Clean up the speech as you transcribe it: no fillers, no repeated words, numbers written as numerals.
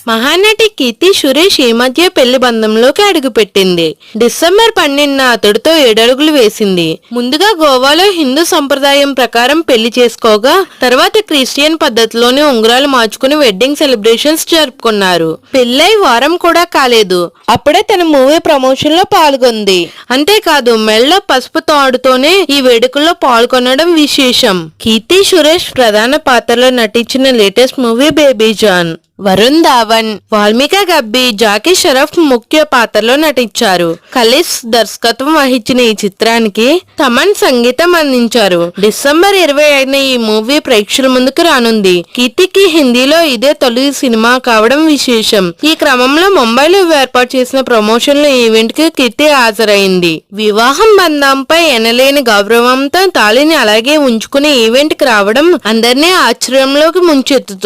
మహానటి కీర్తి సురేష్ ఈ మధ్య పెళ్లి బంధంలోకి అడుగుపెట్టింది. డిసెంబర్ 12న అతడితో 7 అడుగులు వేసింది. ముందుగా గోవాలో హిందూ సంప్రదాయం ప్రకారం పెళ్లి చేసుకోగా తర్వాత క్రిస్టియన్ పద్ధతిలోనే ఉంగరాలు మార్చుకుని వెడ్డింగ్ సెలబ్రేషన్స్ జరుపుకున్నారు. పెళ్లై వారం కూడా కాలేదు, అప్పుడే తన మూవీ ప్రమోషన్ లో పాల్గొంది. అంతేకాదు మెళ్ళో పసుపు తాడుతోనే ఈ వేడుకల్లో పాల్గొనడం విశేషం. కీర్తి సురేష్ ప్రధాన పాత్రలో నటించిన లేటెస్ట్ మూవీ బేబీ జాన్. వరుణ్ ధావన్, వాల్మీక గబ్బి, జాకీ షరఫ్ ముఖ్య పాత్రలో నటించారు. ఖలీస్ దర్శకత్వం వహించిన ఈ చిత్రానికి తమన్ సంగీతం అందించారు. డిసెంబర్ 25న ఈ మూవీ ప్రేక్షకుల ముందుకు రానుంది. కీర్తికి హిందీలో ఇదే తొలి సినిమా కావడం విశేషం. ఈ క్రమంలో ముంబైలో ఏర్పాటు చేసిన ప్రమోషన్ల ఈవెంట్ కి కీర్తి హాజరైంది. వివాహం బంధంపై ఎనలేని గౌరవంతో తాళిని అలాగే ఉంచుకుని ఈవెంట్ కి రావడం అందరినీ ఆశ్చర్యంలోకి ముంచెత్తుతుంది.